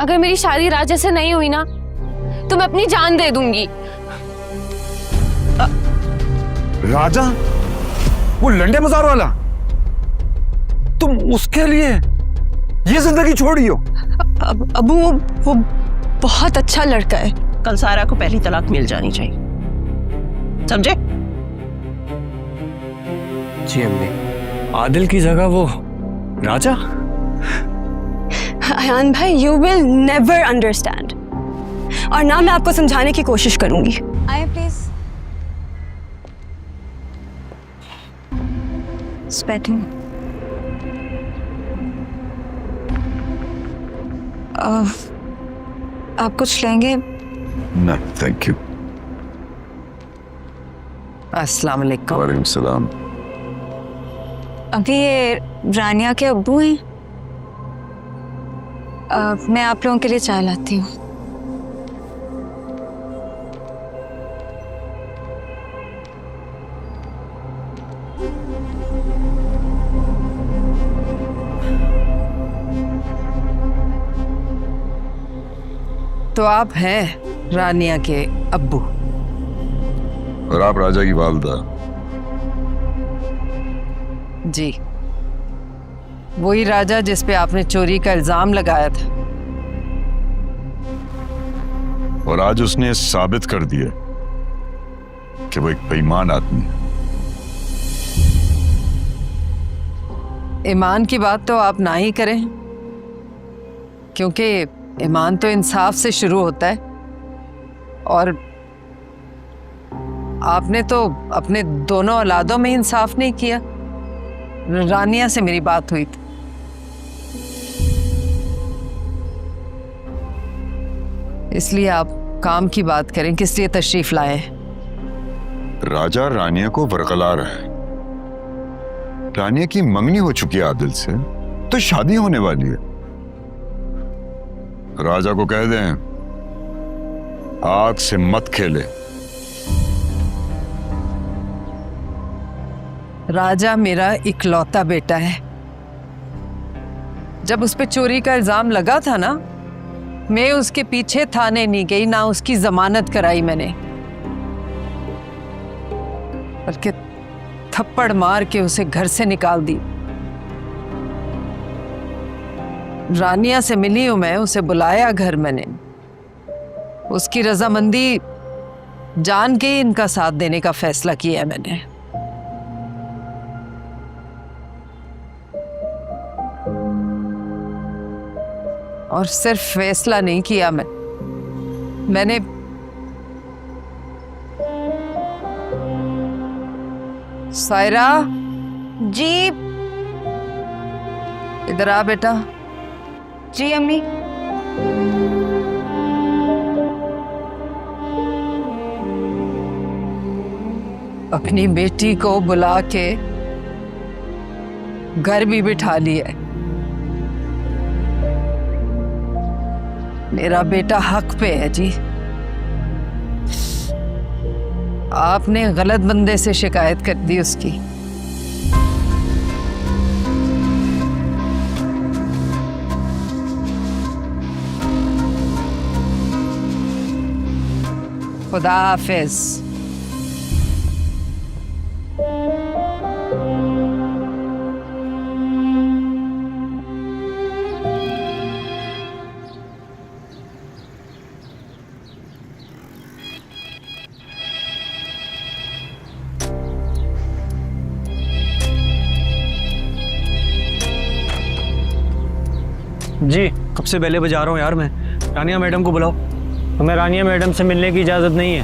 अगर मेरी शादी राजा से नहीं हुई ना तो मैं अपनी जान दे दूंगी। राजा? वो लंडे बाजार वाला? तुम उसके लिए ये जिंदगी छोड़ी हो? अबू वो बहुत अच्छा लड़का है। कल सारा को पहली तलाक मिल जानी चाहिए, समझे? जी अम्मी, आदिल की जगह वो राजा? अयान भाई, यू विल नेवर अंडरस्टैंड, और ना मैं आपको समझाने की कोशिश करूंगी। आए प्लीज। स्वेटिंग। आप कुछ लेंगे? नहीं थैंक यू। अस्सलाम वालेकुम। वालेकुम सलाम। अभी ये रानिया के अब्बू हैं। मैं आप लोगों के लिए चाय लाती हूँ। तो आप हैं रानिया के अब्बू? और आप राजा की वालदा? जी, वही राजा जिस पे आपने चोरी का इल्जाम लगाया था। और आज उसने साबित कर दिया कि वो एक बेईमान आदमी है। ईमान की बात तो आप ना ही करें, क्योंकि ईमान तो इंसाफ से शुरू होता है, और आपने तो अपने दोनों औलादों में इंसाफ नहीं किया। रानिया से मेरी बात हुई थी। इसलिए आप काम की बात करें, किस लिए तशरीफ लाए हैं? राजा रानिया को बरकरार है। रानिया की मंगनी हो चुकी है आदिल से, तो शादी होने वाली है। राजा को कह दें आग से मत खेले। राजा मेरा इकलौता बेटा है। जब उस पे चोरी का इल्जाम लगा था ना, मैं उसके पीछे थाने नहीं गई, ना उसकी जमानत कराई मैंने, बल्कि थप्पड़ मार के उसे घर से निकाल दी। रानिया से मिली हूं मैं, उसे बुलाया घर मैंने। उसकी रजामंदी जान के ही इनका साथ देने का फैसला किया है मैंने। और सिर्फ फैसला नहीं किया मैंने सायरा जी। इधर आ बेटा। जी अम्मी। अपनी बेटी को बुला के घर भी बिठा लिया है। मेरा बेटा हक पे है जी। आपने गलत बंदे से शिकायत कर दी उसकी। खुदा हाफिज। जी, कब से पहले बजा रहा हूँ यार मैं। रानिया मैडम को बुलाओ। हमें रानिया मैडम से मिलने की इजाज़त नहीं है।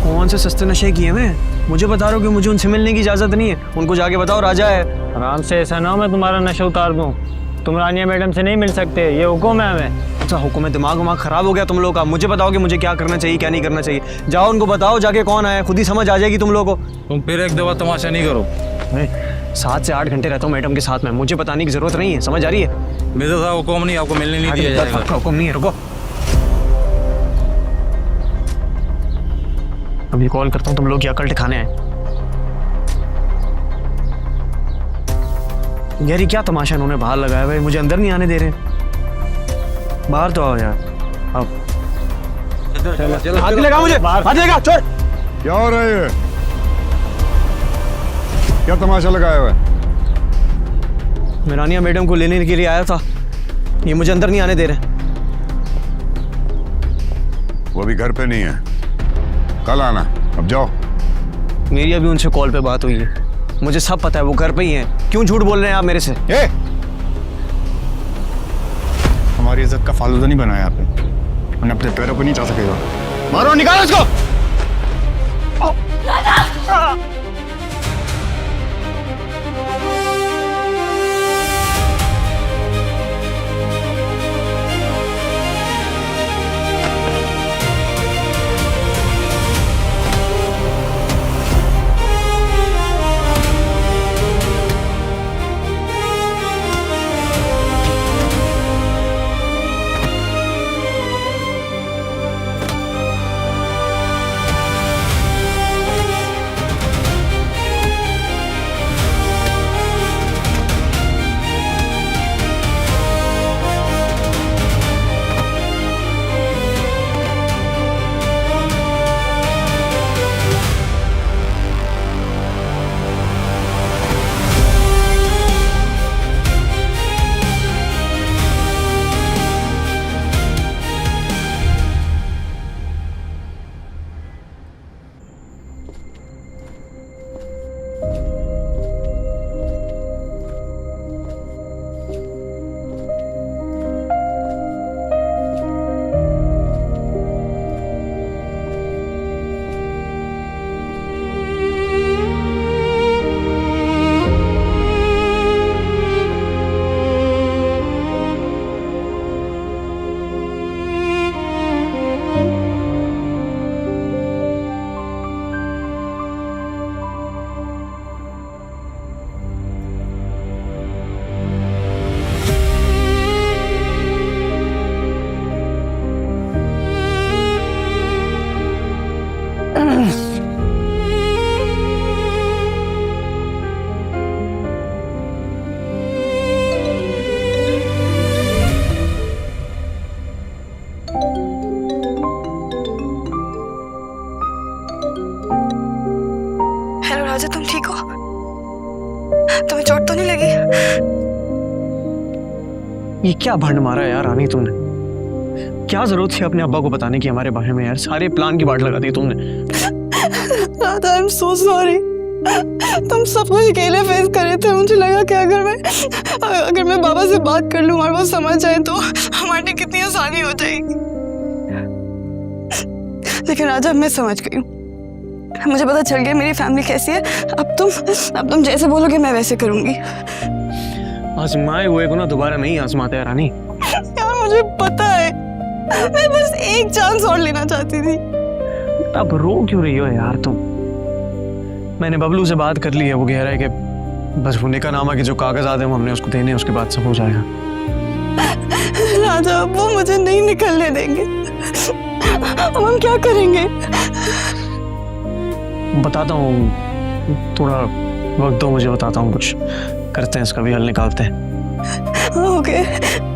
कौन से सस्ते नशे किए मैं? मुझे बता रहा हूँ कि मुझे उनसे मिलने की इजाज़त नहीं है। उनको जाके बताओ राजा है। आराम से, ऐसा ना हो मैं तुम्हारा नशा उतार दूँ। तुम रानिया मैडम से नहीं मिल सकते, ये हुक्म है हमें। अच्छा हुक्म है? दिमाग वमाग खराब हो गया तुम लोग का? मुझे बताओ कि मुझे क्या करना चाहिए क्या नहीं करना चाहिए। जाओ उनको बताओ जाके कौन आया, खुद ही समझ आ जाएगी तुम लोगों को। तुम फिर एक दफा तमाशा नहीं करो। 7 से 8 घंटे रहता हूँ मैडम के साथ में, मुझे बताने की जरूरत नहीं है, समझ आ रही है? मेरे साथ हुक्म नहीं, आपको मिलने नहीं दिया जाएगा। आपका हुक्म नहीं है, रुको। अभी कॉल करता हूँ, तुम लोग क्या कल ठिकाने आए। यार ये क्या तमाशा इन्होंने बाहर लगाया भाई, मुझे अंदर नहीं आने दे रहे। बाहर तो आओ यार। अब हाथ लगा मुझे, हाथ लगा, छोड़। क्या हो रहा है ये? क्या तमाशा लगाया हुआ है? मैं रानिया मैडम को लेने के लिए आया था, ये मुझे अंदर नहीं आने दे रहे। वो अभी घर पे नहीं है, कल आना। अब जाओ। मेरी अभी उनसे कॉल पे बात हुई है, मुझे सब पता है वो घर पे ही हैं। क्यों झूठ बोल रहे हैं आप मेरे से? हमारी इज्जत का फालूदा नहीं बनाया आपने, उन्हें अपने पैरों पर नहीं जा सकेगा। मारो, निकालो इसको। हेलो राजा, तुम ठीक हो? तुम्हें चोट तो नहीं लगी? ये क्या भंड मारा है यार रानी तुमने? क्या जरूरत थी अपने अब्बा को बताने की हमारे बारे में यार? सारे प्लान की बाट लगा दी तुमने। Radha, I am so sorry. तुम सब कुछ अकेले फेस कर रहे थे। मुझे लगा कि अगर मैं बाबा से बात कर लूं और वो समझ जाए तो हमारे कितनी आसानी हो जाएगी। लेकिन राजा, मैं समझ गई हूँ। मुझे पता चल गया मेरी फैमिली कैसी है। अब तुम जैसे बोलोगे मैं वैसे करूंगी। आजमाए हुए को ना दोबारा नहीं आजमाते यार रानी। यार मुझे पता है, मैं बस एक चांस और लेना चाहती थी। अब रो क्यों रही हो यार तुम? मैंने बबलू से बात कर ली है, वो कह रहा है कि बस वो निकाहनामा के जो कागज आते हैं वो हमने उसको देने, उसके बाद सब हो जाएगा। राजा, वो मुझे नहीं निकलने देंगे। अब हम क्या करेंगे? बताता हूँ, थोड़ा वक्त दो मुझे, बताता हूँ कुछ करते हैं, इसका भी हल निकालते हैं। ओके।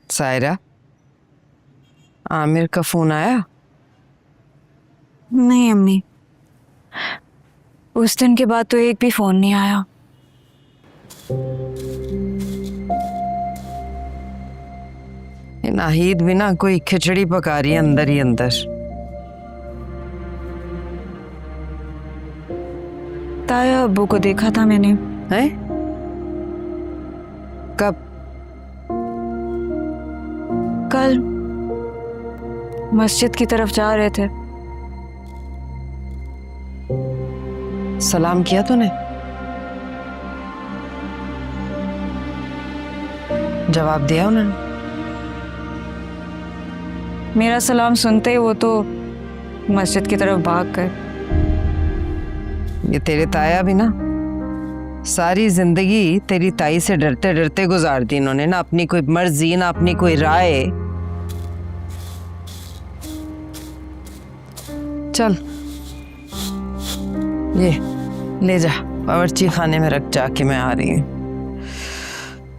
सायरा, आमिर का फोन आया? नहीं अम्मी, उस दिन के बाद तो एक भी फोन नहीं आया। नाहिद भी ना कोई खिचड़ी पका रही है अंदर ही अंदर। ताया अब्बू को देखा था मैंने। हैं? कब? कल मस्जिद की तरफ जा रहे थे। सलाम किया तूने? जवाब दिया उन्होंने? मेरा सलाम सुनते ही वो तो मस्जिद की तरफ भाग गए। ये तेरे ताया भी ना सारी जिंदगी तेरी ताई से डरते डरते गुजार दी इन्होंने, ना अपनी कोई मर्जी ना अपनी कोई राय। चल ये ले जा, बावर्ची खाने में रख, जाके मैं आ रही हूँ।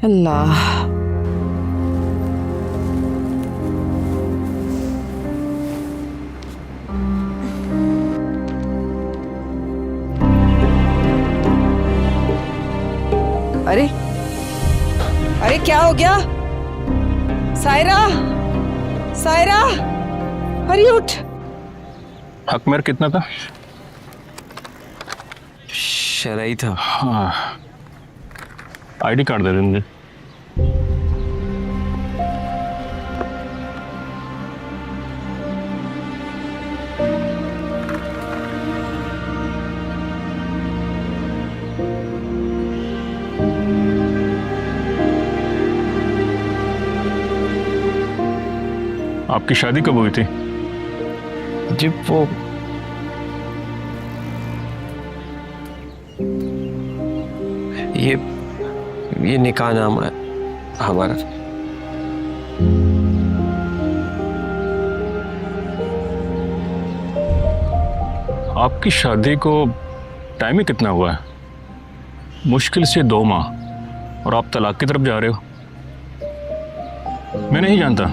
अल्लाह अरे अरे क्या हो गया? सायरा, सायरा, अरे उठ। हक मेरा कितना था? शरई था। हाँ, आईडी कार्ड दे देंगे। आपकी शादी कब हुई थी? जी वो ये निकाह नाम है हमारा। आपकी शादी को टाइम ही कितना हुआ है? मुश्किल से 2 माह और आप तलाक की तरफ जा रहे हो। मैं नहीं जानता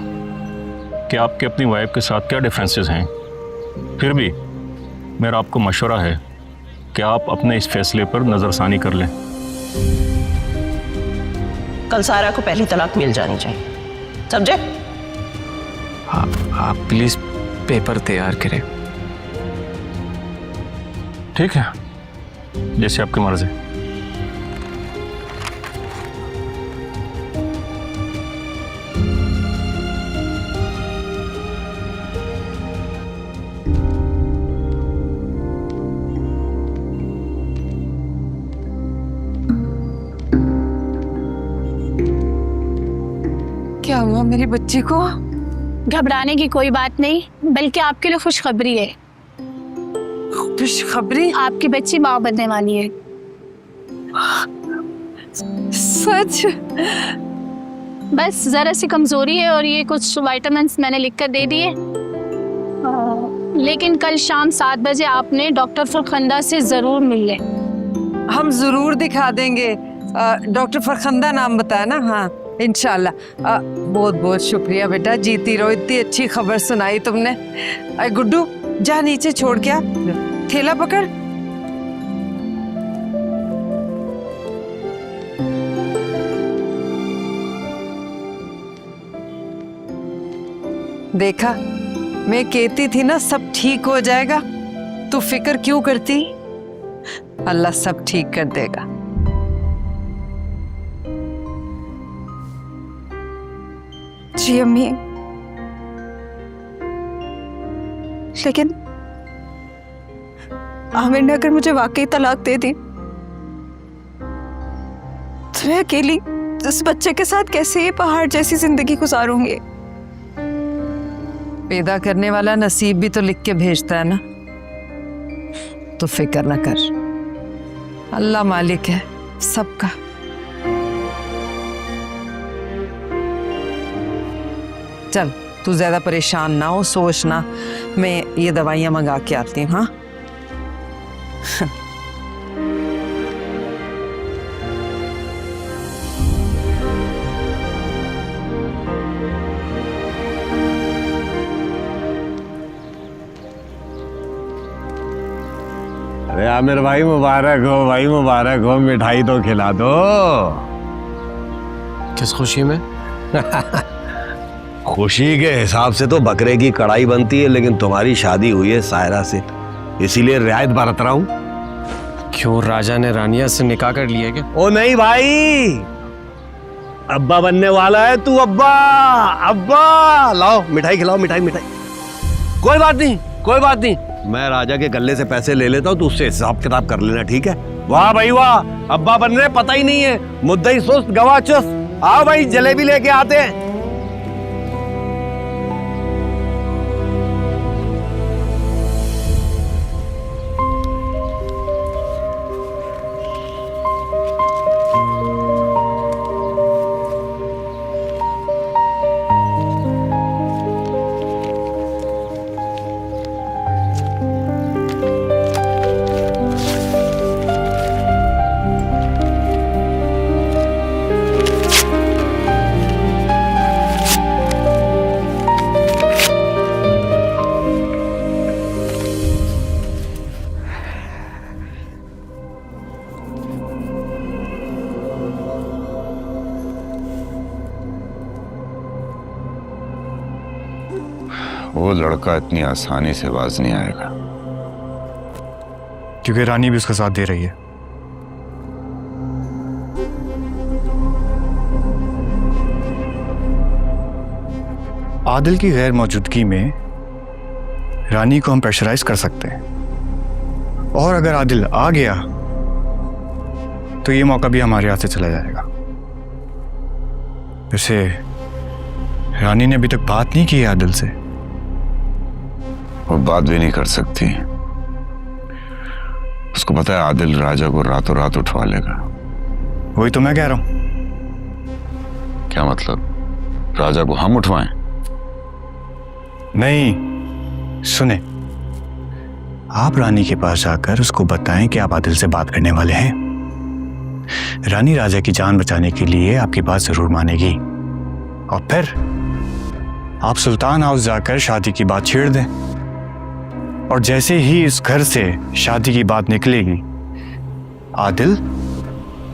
कि आपके अपनी वाइफ के साथ क्या डिफरेंसेस हैं, फिर भी मेरा आपको मशवरा है कि आप अपने इस फैसले पर नज़रसानी कर लें। कल सारा को पहली तलाक मिल जानी चाहिए, समझे? आप प्लीज पेपर तैयार करें। ठीक है, जैसे आपकी मर्जी। क्या हुआ मेरी बच्ची को? घबराने की कोई बात नहीं, बल्कि आपके लिए खुशखबरी है। खुशखबरी? आपकी बच्ची माँ बनने वाली है। सच? बस जरा सी कमजोरी है और ये कुछ विटामिन्स मैंने लिख कर दे दिए, लेकिन कल शाम 7 बजे आपने डॉक्टर फरखंदा से जरूर मिल लें। हम जरूर दिखा देंगे। डॉक्टर फरखंदा नाम बताया ना? हाँ इंशाल्लाह। बहुत बहुत शुक्रिया बेटा, जीती रहो। इतनी अच्छी खबर सुनाई तुमने। अरे गुड्डू जा नीचे छोड़ के आ, थैला पकड़। देखा, मैं कहती थी ना सब ठीक हो जाएगा, तू फिक्र क्यों करती? अल्लाह सब ठीक कर देगा। जी अम्मी, लेकिन आमिर ने अगर मुझे वाकई तलाक दे दी तो मैं अकेली उस बच्चे के साथ कैसे ये पहाड़ जैसी जिंदगी गुजारूंगी? पैदा करने वाला नसीब भी तो लिख के भेजता है ना, तो फिक्र न कर, अल्लाह मालिक है सबका। चल तू ज्यादा परेशान ना हो, सोच ना, मैं ये दवाइयां मंगा के आती हूँ। हाँ अरे आमिर भाई मुबारक हो, भाई मुबारक हो, मिठाई तो खिला दो। किस खुशी में? खुशी के हिसाब से तो बकरे की कढ़ाई बनती है, लेकिन तुम्हारी शादी हुई है सायरा से, इसीलिए रियायत बरत रहा हूँ। क्यों, राजा ने रानिया से निकाह कर लिया क्या? ओ नहीं भाई, अब्बा बनने वाला है तू। अब्बा अब्बा लाओ मिठाई खिलाओ, मिठाई मिठाई। कोई बात नहीं, कोई बात नहीं, मैं राजा के गले से पैसे ले लेता हूँ, तू उससे हिसाब किताब कर लेना, ठीक है? वाह भाई वाह, अब्बा बन रहे पता ही नहीं है, मुद्दई सुस्त गवाह चुस्त। आओ भाई जलेबी लेके आते हैं। वो लड़का इतनी आसानी से बाज नहीं आएगा। क्योंकि रानी भी उसका साथ दे रही है। आदिल की गैर मौजूदगी में रानी को हम प्रेशराइज कर सकते हैं, और अगर आदिल आ गया तो ये मौका भी हमारे हाथ से चला जाएगा। वैसे रानी ने अभी तक बात नहीं की है आदिल से। वो बात भी नहीं कर सकती। उसको पता है आदिल राजा को रातों रात उठवा लेगा। वही तो मैं कह रहा हूं। क्या मतलब? राजा को हम उठवाएं? नहीं, सुने, आप रानी के पास जाकर उसको बताएं कि आप आदिल से बात करने वाले हैं। रानी राजा की जान बचाने के लिए आपकी बात जरूर मानेगी, और फिर आप सुल्तान हाउस जाकर शादी की बात छेड़ दें, और जैसे ही इस घर से शादी की बात निकलेगी आदिल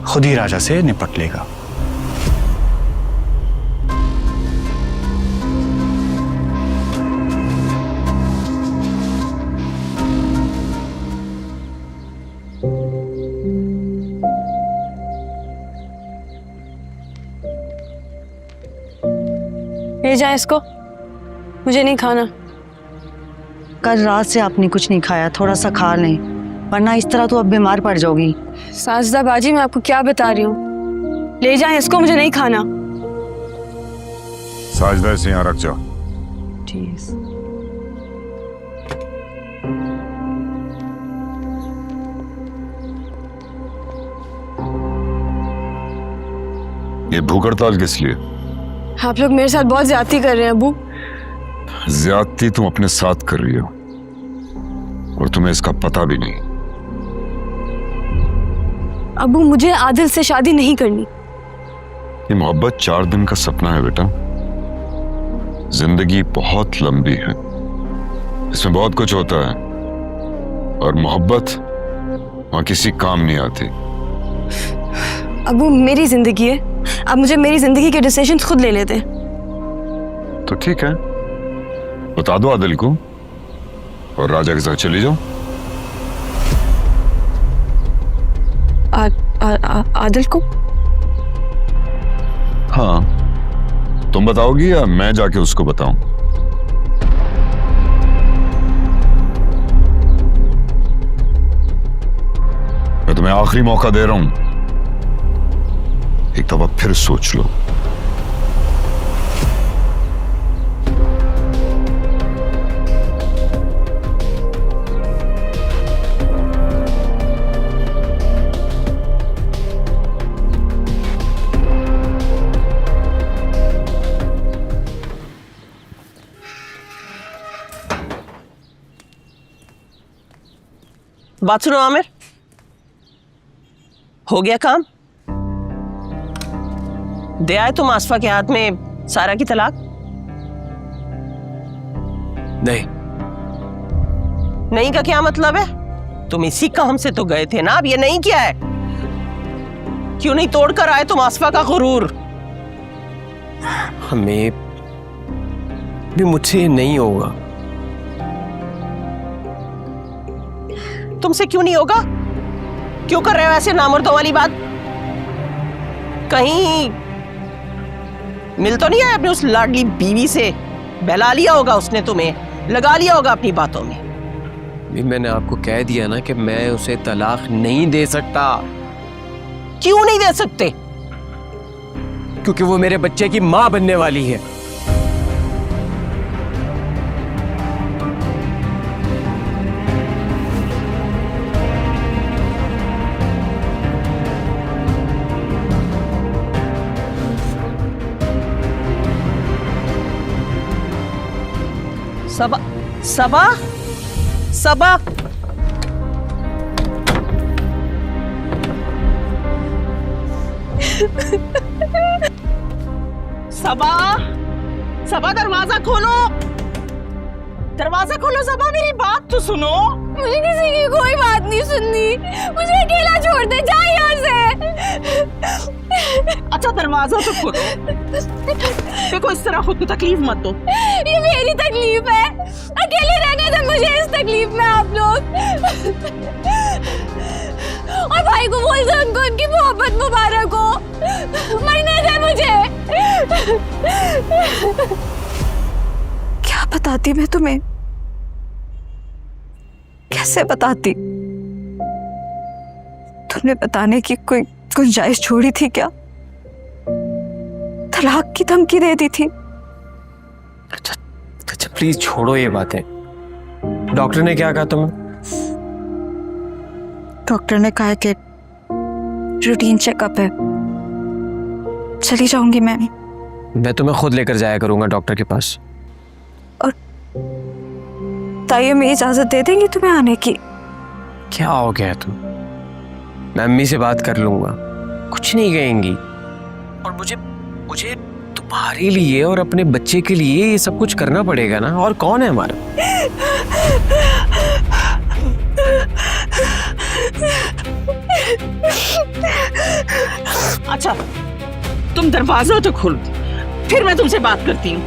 खुद ही राजा से निपट लेगा। ले जाए इसको, मुझे नहीं खाना। कल रात से आपने कुछ नहीं खाया, थोड़ा सा खा लें, वरना इस तरह तो अब बीमार पड़ जाओगी। साजिदा बाजी, मैं आपको क्या बता रही हूँ, ले जाए इसको, मुझे नहीं खाना। साजिदा इसे यहाँ रख जाओ। ये भूख हड़ताल किस लिए? आप लोग मेरे साथ बहुत ज्यादती कर रहे हैं अबू। ज्यादती तुम अपने साथ कर रही हो, और तुम्हें इसका पता भी नहीं। अबू, मुझे आदिल से शादी नहीं करनी। ये मोहब्बत 4 दिन का सपना है बेटा। जिंदगी बहुत लंबी है, इसमें बहुत कुछ होता है, और मोहब्बत वहां किसी काम नहीं आती। अबू, मेरी जिंदगी है, अब मुझे मेरी जिंदगी के डिसीजन खुद ले लेते। तो ठीक है, बता दो आदिल को और राजा के साथ चली जाओ। आदिल को? हाँ, तुम बताओगी या मैं जाके उसको बताऊं? मैं तुम्हें आखिरी मौका दे रहा हूं, एक दफा फिर सोच लो। बात सुनो आमिर, हो गया काम? दे आए तुम आसफा के हाथ में सारा की तलाक? नहीं। नहीं का क्या मतलब है? तुम इसी काम से तो गए थे ना, अब ये नहीं किया है? क्यों नहीं तोड़ कर आए तुम आसफा का गुरूर? हमें भी मुझसे नहीं होगा। तुमसे क्यों नहीं होगा? क्यों कर रहे हो ऐसे नामुर्दों वाली बात? कहीं मिल तो नहीं है अपनी उस लाडली बीवी से? बहला लिया होगा उसने तुम्हें, लगा लिया होगा अपनी बातों में। मैंने आपको कह दिया ना कि मैं उसे तलाक नहीं दे सकता। क्यों नहीं दे सकते? क्योंकि वो मेरे बच्चे की मां बनने वाली है। सबा सबा सबा सबा सबा, दरवाजा खोलो, दरवाजा खोलो सबा, मेरी बात तो सुनो। मुझे किसी की कोई बात नहीं सुननी, मुझे अकेला छोड़ दे, जा यहाँ से। अच्छा दरवाजा तो खोलो, देखो इस तरह खुद को तकलीफ मत दो। ये मेरी कितनी तकलीफ है। अकेले रहने दे मुझे इस तकलीफ में आप लोग। और भाई को बोल दो उनको उनकी मोहब्बत मुबारक हो। मरने दे मुझे। क्या बताती मैं तुम्हें, कैसे बताती? तुमने बताने की कोई गुंजाइश छोड़ी थी क्या? तलाक की धमकी दे दी थी? अच्छा प्लीज छोड़ो ये बातें। डॉक्टर ने क्या कहा तुम्हें? डॉक्टर ने कहा कि रूटीन चेकअप है, चली जाऊंगी मैं तुम्हें खुद लेकर जाया करूंगा डॉक्टर के पास। ताई में इजाजत दे देंगी तुम्हें आने की? क्या हो गया तुम? मैं अम्मी से बात कर लूंगा, कुछ नहीं कहेंगी। और मुझे तुम्हारे लिए और अपने बच्चे के लिए ये सब कुछ करना पड़ेगा ना, और कौन है हमारा? अच्छा तुम दरवाजा तो खोल, फिर मैं तुमसे बात करती हूँ।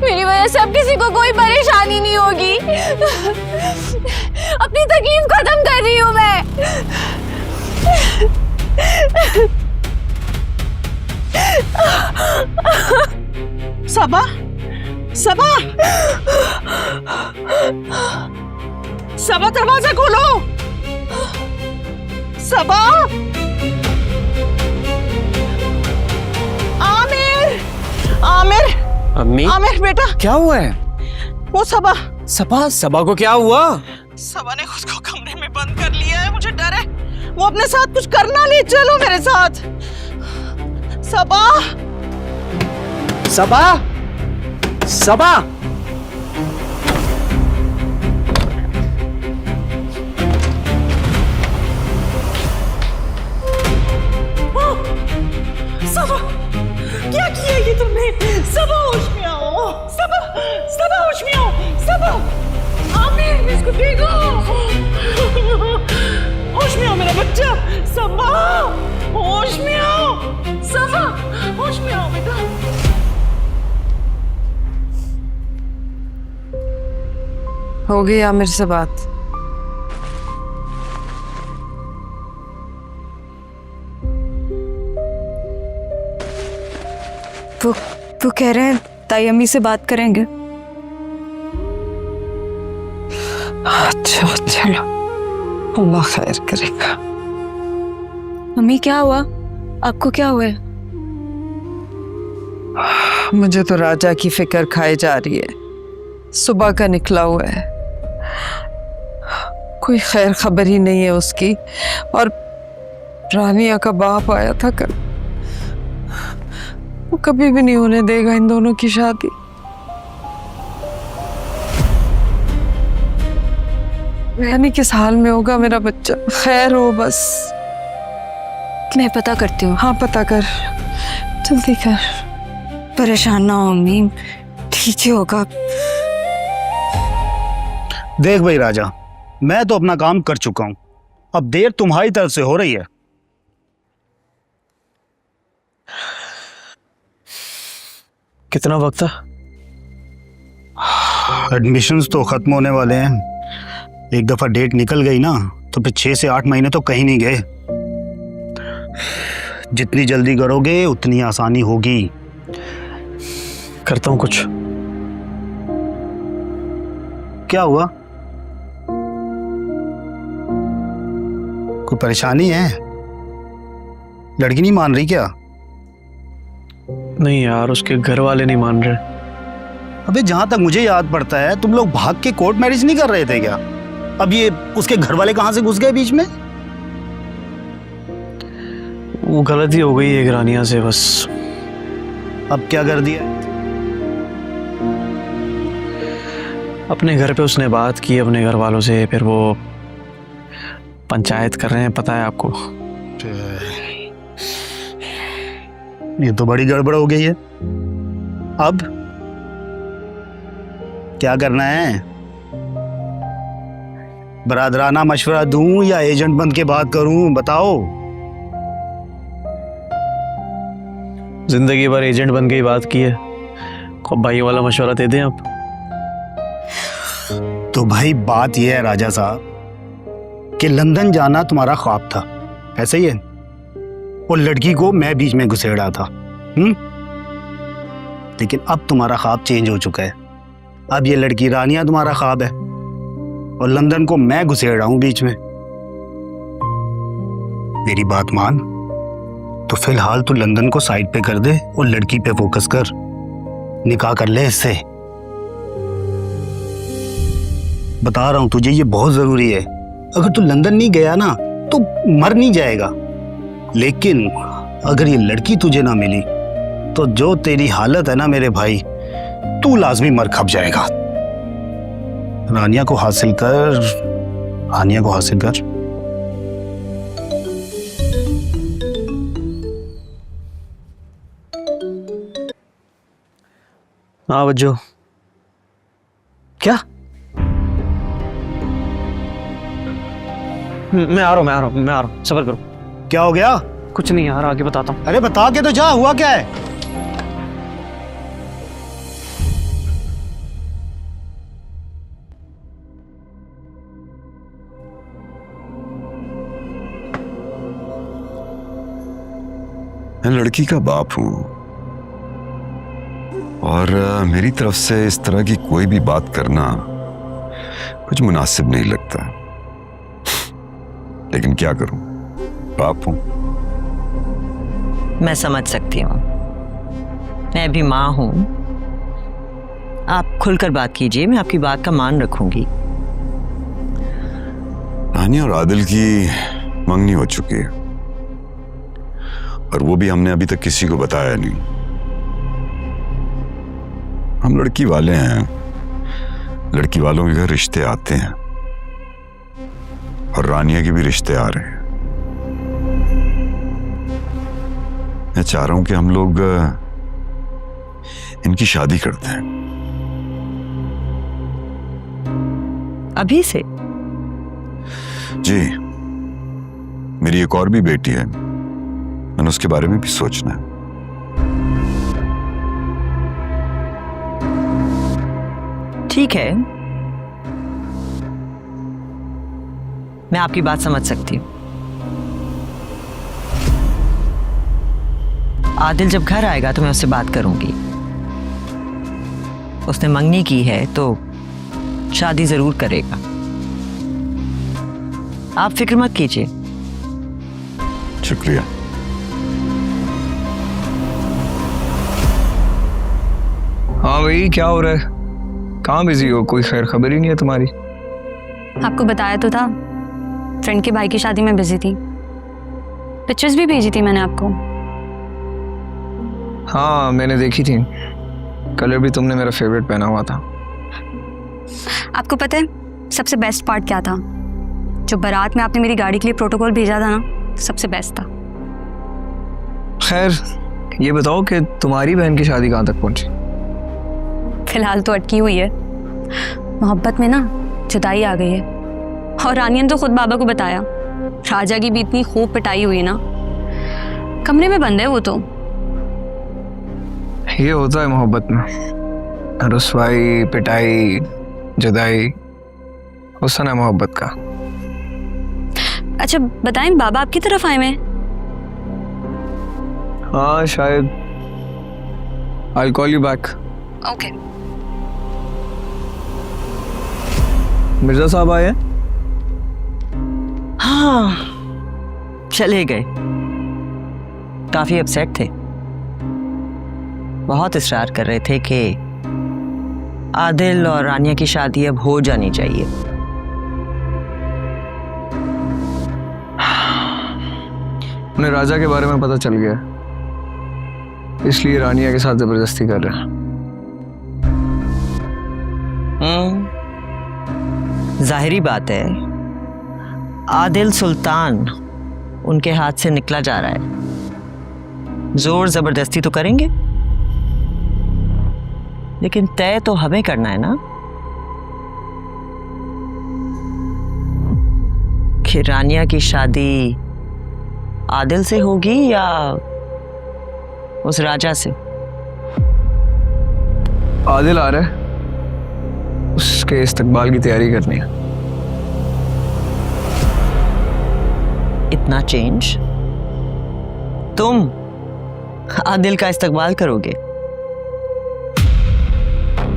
मेरी वजह से अब किसी को कोई परेशानी नहीं होगी। अपनी तकलीफ खत्म कर रही हूँ मैं। सबा, सबा, सबा दरवाजा खोलो। सबा, आमिर, आमिर, अम्मी आमिर बेटा, क्या हुआ है? वो सबा सबा को क्या हुआ? सबा ने खुद को कमरे में बंद कर लिया है, मुझे डर है वो अपने साथ कुछ करना ले। चलो मेरे साथ। सबा, सबा, सबा, सबा, क्या किया ये तुमने? सबा होश में आओ, सबा, सबा होश में आओ, सबा। आमिर इसको देखो, होश में आओ मेरा बच्चा। सबा होश में आओ, सबा होश में आओ बेटा। हो गई आमिर से बात? वो कह रहे हैं ताई अम्मी से बात करेंगे। अच्छा चलो, अल्लाह खैर करेगा। मम्मी क्या हुआ? आपको क्या हुआ है? मुझे तो राजा की फिक्र खाई जा रही है, सुबह का निकला हुआ है, कोई खैर खबर ही नहीं है उसकी। और रानिया का बाप आया था कल, वो कभी भी नहीं होने देगा इन दोनों की शादी। यानी किस हाल में होगा मेरा बच्चा, खैर हो बस। मैं पता करती हूँ। हाँ पता कर, जल्दी कर। परेशान ना हो अम्मी, ठीक ही होगा। देख भाई राजा, मैं तो अपना काम कर चुका हूं, अब देर तुम्हारी तरफ से हो रही है। कितना वक्त था? एडमिशन्स तो खत्म होने वाले हैं, एक दफा डेट निकल गई ना तो फिर 6 से 8 महीने तो कहीं नहीं गए। जितनी जल्दी करोगे उतनी आसानी होगी। करता हूँ कुछ। क्या हुआ, कोई परेशानी है? लड़की नहीं मान रही क्या? नहीं यार, उसके घर वाले नहीं मान रहे। अबे जहां तक मुझे याद पड़ता है तुम लोग भाग के कोर्ट मैरिज नहीं कर रहे थे क्या? अब ये उसके घर वाले कहां से घुस गए बीच में? वो गलती हो गई है रानिया से बस। अब क्या कर दिया? अपने घर पे उसने बात की अपने घर वालों से, फिर वो पंचायत कर रहे हैं, पता है आपको। ये तो बड़ी गड़बड़ हो गई है। अब क्या करना है? बरादराना मशवरा दूं या एजेंट बन के बात करूं, बताओ। जिंदगी भर एजेंट बन के ही बात की है, खूब भाई वाला मशवरा दे दें आप। तो भाई बात यह है राजा साहब कि लंदन जाना तुम्हारा ख्वाब था, ऐसा ही है? और लड़की को मैं बीच में घुसेड़ा था। लेकिन अब तुम्हारा ख्वाब चेंज हो चुका है। अब ये लड़की रानिया तुम्हारा ख्वाब है और लंदन को मैं घुसेड़ा हूं बीच में। मेरी बात मान, तो फिलहाल तू लंदन को साइड पे कर दे और लड़की पे फोकस कर, निकाह कर ले इससे। बता रहा हूं तुझे, ये बहुत जरूरी है। अगर तू लंदन नहीं गया ना तो मर नहीं जाएगा, लेकिन अगर ये लड़की तुझे ना मिली तो जो तेरी हालत है ना मेरे भाई, तू लाजमी मर खप जाएगा। रानिया को हासिल कर, रानिया को हासिल कर। हाँ बज्जो, क्या? मैं आ रहा हूँ, सबर करो। क्या हो गया? कुछ नहीं यार, आगे बताता हूँ। अरे बता के तो जा, हुआ क्या है? मैं लड़की का बाप हूं और मेरी तरफ से इस तरह की कोई भी बात करना कुछ मुनासिब नहीं लगता, लेकिन क्या करूं, बाप हूं। मैं समझ सकती हूँ, मैं भी माँ हूँ। आप खुलकर बात कीजिए, मैं आपकी बात का मान रखूंगी। रानिया और आदिल की मंगनी हो चुकी है और वो भी हमने अभी तक किसी को बताया नहीं। हम लड़की वाले हैं, लड़की वालों के घर रिश्ते आते हैं और रानिया के भी रिश्ते आ रहे हैं। मैं चाह रहा हूं कि हम लोग इनकी शादी करते हैं। अभी से? जी, मेरी एक और भी बेटी है, मैंने उसके बारे में भी सोचना है। ठीक है, मैं आपकी बात समझ सकती हूँ। आदिल जब घर आएगा तो मैं उससे बात करूंगी। उसने मंगनी की है तो शादी जरूर करेगा, आप फिक्र मत कीजिए। शुक्रिया। हाँ भाई, क्या हो रहा है? कहाँ बिजी हो? कोई खैर खबर ही नहीं है तुम्हारी। आपको बताया तो था, फ्रेंड के भाई की शादी में बिजी थी। पिक्चर्स भी भेजी थी मैंने आपको। हाँ मैंने देखी थी, कलर भी तुमने मेरा फेवरेट पहना हुआ था। आपको पता है सबसे बेस्ट पार्ट क्या था? जो बारात में आपने मेरी गाड़ी के लिए प्रोटोकॉल भेजा था ना, सबसे बेस्ट था। खैर ये बताओ कि तुम्हारी बहन की शादी कहाँ तक पहुंची? फिलहाल तो अटकी हुई है। मोहब्बत में ना जुदाई आ गई है। और रानिया ने तो खुद बाबा को बताया, राजा की भी इतनी खूब पिटाई हुई ना, कमरे में बंद है वो तो। ये होता है मोहब्बत में, रुसवाई, पिटाई, जुदाई, हुस्न है मोहब्बत का। अच्छा बताएं, बाबा आपकी तरफ आए हैं? हाँ शायद। I'll call you back. Okay. Mirza साहब आए हैं? हाँ, चले गए। काफी अपसेट थे, बहुत इसरार कर रहे थे कि आदिल और रानिया की शादी अब हो जानी चाहिए। उन्हें राजा के बारे में पता चल गया, इसलिए रानिया के साथ जबरदस्ती कर रहे हैं। जाहिरी बात है, आदिल सुल्तान उनके हाथ से निकला जा रहा है। जोर जबरदस्ती तो करेंगे, लेकिन तय तो हमें करना है ना कि रानिया की शादी आदिल से होगी या उस राजा से। आदिल आ रहा है, उसके इस्तकबाल की तैयारी करनी है। इतना चेंज? तुम आदिल का इस्तकबाल करोगे?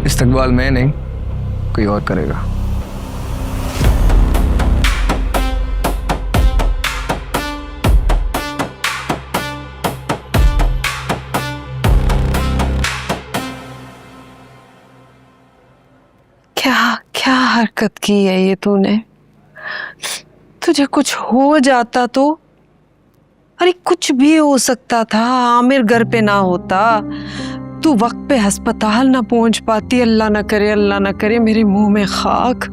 इस्तकबाल मैं नहीं, कोई और करेगा। क्या क्या हरकत की है ये तूने? तुझे कुछ हो जाता तो? अरे कुछ भी हो सकता था, आमिर घर पे ना होता, तू वक्त पे अस्पताल ना पहुंच पाती, अल्लाह ना करे, अल्लाह ना करे, मेरे मुंह में खाक।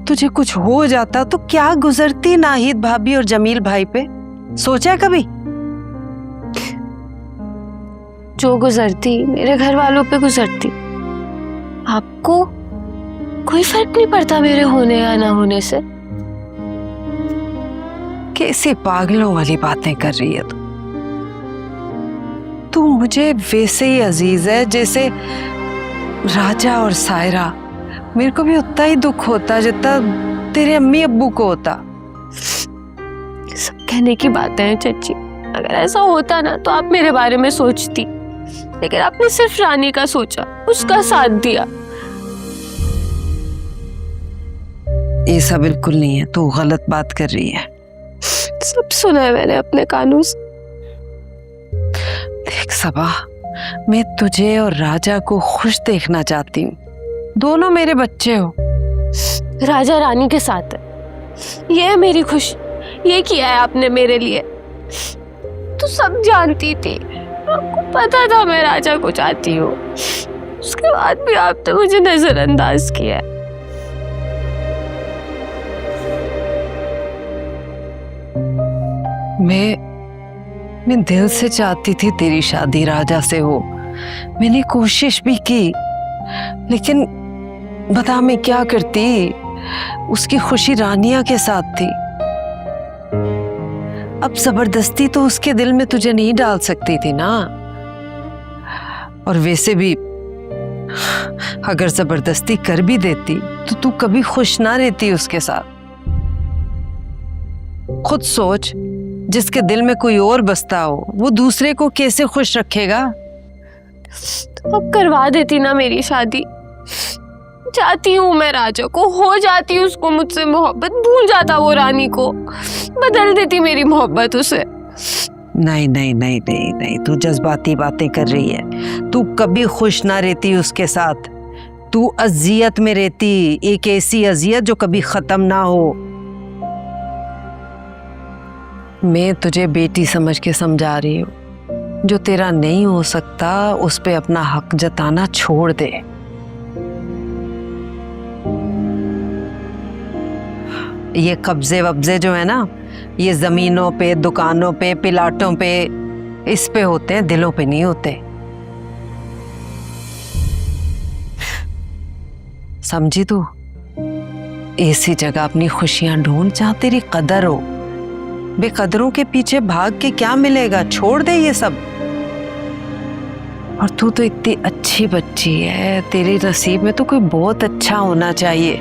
तुझे कुछ हो जाता तो क्या गुजरती नाहिद भाभी और जमील भाई पे? सोचा है कभी? जो गुजरती मेरे घर वालों पे गुजरती। आपको कोई फर्क नहीं पड़ता मेरे होने या ना होने से? कैसे पागलों वाली बातें कर रही है तू मुझे वैसे ही अजीज है जैसे राजा और सायरा। मेरे को भी उतना ही दुख होता जितना तेरे अम्मी अब्बू को होता। सब कहने की बातें हैं चाची, अगर ऐसा होता ना तो आप मेरे बारे में सोचती, लेकिन आपने सिर्फ रानी का सोचा, उसका साथ दिया। ऐसा बिल्कुल नहीं है, तू गलत बात कर रही है। सब सुना है मैंने अपने कानों से। देख सबा, मैं तुझे और राजा को खुश देखना चाहती हूँ। दोनों मेरे बच्चे हो। राजा रानी के साथ है, ये है मेरी खुशी। ये किया है आपने मेरे लिए। तो सब जानती थी, आपको पता था मैं राजा को चाहती हूँ, उसके बाद भी आपने मुझे नजरअंदाज किया है। मैं दिल से चाहती थी तेरी शादी राजा से हो। मैंने कोशिश भी की, लेकिन बता मैं क्या करती? उसकी खुशी रानिया के साथ थी। अब जबरदस्ती तो उसके दिल में तुझे नहीं डाल सकती थी ना। और वैसे भी अगर जबरदस्ती कर भी देती तो तू कभी खुश ना रहती उसके साथ। खुद सोच, जिसके दिल में कोई और बसता हो वो दूसरे को कैसे खुश रखेगा? तो अब करवा देती ना मेरी शादी। चाहती हूँ मैं राजा को, हो जाती उसको मुझसे मोहब्बत, भूल जाता वो रानी को, बदल देती मेरी मोहब्बत उसे। नहीं नहीं नहीं नहीं नहीं, तू जज्बाती बातें कर रही है। तू कभी खुश ना रहती उसके साथ। तू अजियत में रहती, एक ऐसी अजियत जो कभी खत्म ना हो। मैं तुझे बेटी समझ के समझा रही हूँ। जो तेरा नहीं हो सकता उस पे अपना हक जताना छोड़ दे। ये कब्जे वब्जे जो है ना, ये जमीनों पे, दुकानों पे, प्लाटों पे, इस पे होते हैं, दिलों पे नहीं होते। समझी तू? ऐसी जगह अपनी खुशियां ढूंढ जहां तेरी कदर हो। बेकदरों के पीछे भाग के क्या मिलेगा? छोड़ दे ये सब। और तू तो इतनी अच्छी बच्ची है, तेरे नसीब में तो कोई बहुत अच्छा होना चाहिए।